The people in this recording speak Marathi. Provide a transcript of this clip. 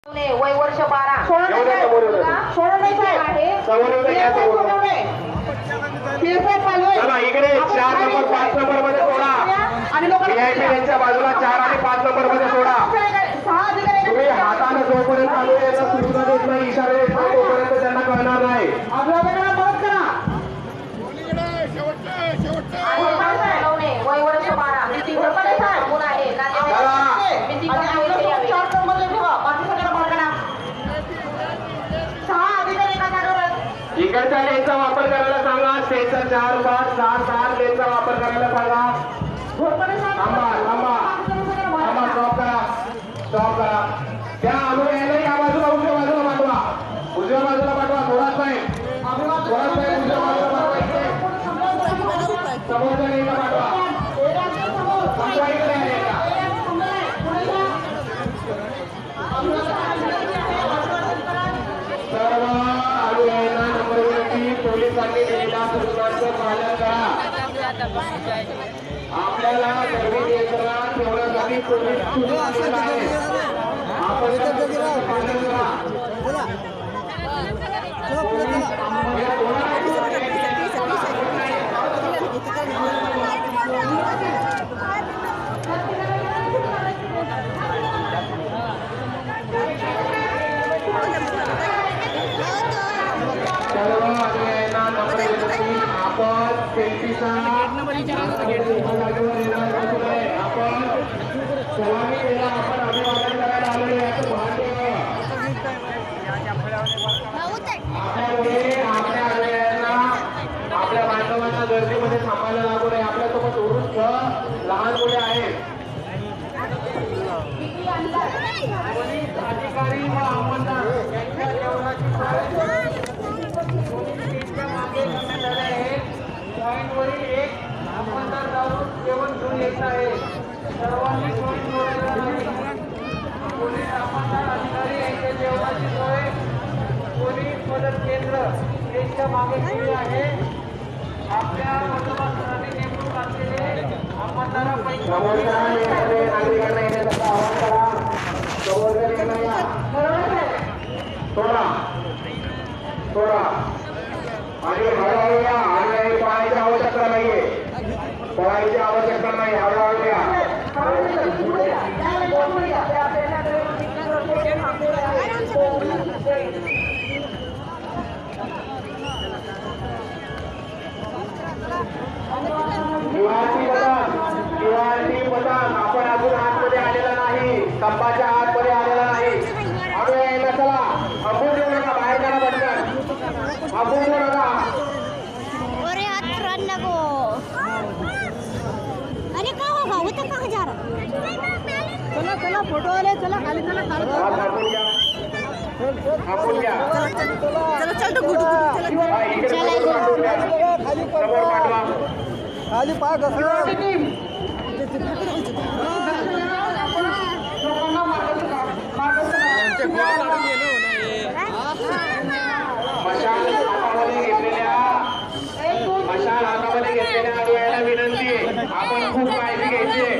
वय वर्ष 12 चला इकडे 4 नंबर 5 नंबर मध्ये सोडा VIP यांच्या बाजूला 4 आणि 5 नंबर मध्ये सोडा. तुम्ही हाताने जोपर्यंत चालू यायला सूचना देत नाही, इशारा देत नाही, तोपर्यंत त्यांना कळणार नाही. वय वर्ष 12 इकडच्या लेनचा वापर करायला सांगा. स्टेजचा 4 5 7 8 लेनचा वापर करायला सांगा. थांबा थांबा थांबा, स्टॉप करा स्टॉप करा. त्या अनुयायांना या बाजूला उजव्या बाजूला पाठवा, उजव्या बाजूला पाठवा. थोडाच नाही थोडाच नाही, उजव्या बाजूला पाठवा. इकडे समोरच्या लेनला पाठवा. पाठवा इकडे लेनला. सर्व अनुयायांना नम्र पोलिसांनी दिलेल्या सूचनांचं पालन करा. आपल्याला गर्दी नियंत्रणात ठेवण्यासाठी पोलीस सूचना देत आहेत. आपण त्याचं पालन करा. सर्व अनुयायांना नम्र विनंती, आपण सेल्फीचा आपण सलामी केला, आपण अभिवादन करायला आलेलो याचं भान ठेवा. आपल्यामुळे आपल्या अनुयायांना आपल्या बांधवांना गर्दीमध्ये थांबायला लागू नये. आपल्यासोबत वृद्ध लहान मुले आहेत. अधिकारी व अंमलदार यांच्या जेवणाची पॉईंटवरील एक अंमलदार जाऊन जेवण घेऊन येत आहे. सर्वांनी पॉईंट जोडायला नाही. पोलीस अंमलदार अधिकारी यांच्या जेवणाची सोय पोलीस मदत केंद्र यांच्या मागे केली आहे. आपल्या मतदारांनी नेमून असलेले अंमलदारापैकी नागरिकांना येण्याचा आवाहन करा. सोडा सोडा आणि हळूहळू या. आणि पळायची आवश्यकता नाहीये, पळायची आवश्यकता नाही. हळूहळू या. दिवाळी बदल आपण अजून आतमध्ये आलेला नाही, स्तंभाच्या आतमध्ये आलेला नाही. अनुयायांना चला थांबून देऊ नका, बाहेर जाणं पटकन थांबून देऊ नका. अरे हाथ रन लगो. अरे का हो भाऊ तो कहाँ जा रहा? चला चला फोटो वाले चला खाली चला थांबून घ्या, थांबून घ्या. चला चल तो गुडू समोर पाठवा. खाली पाक मशाल हातामध्ये घेतलेल्या अनुयायांना विनंती आहे, आपण खूप काळजी घ्यायची आहे.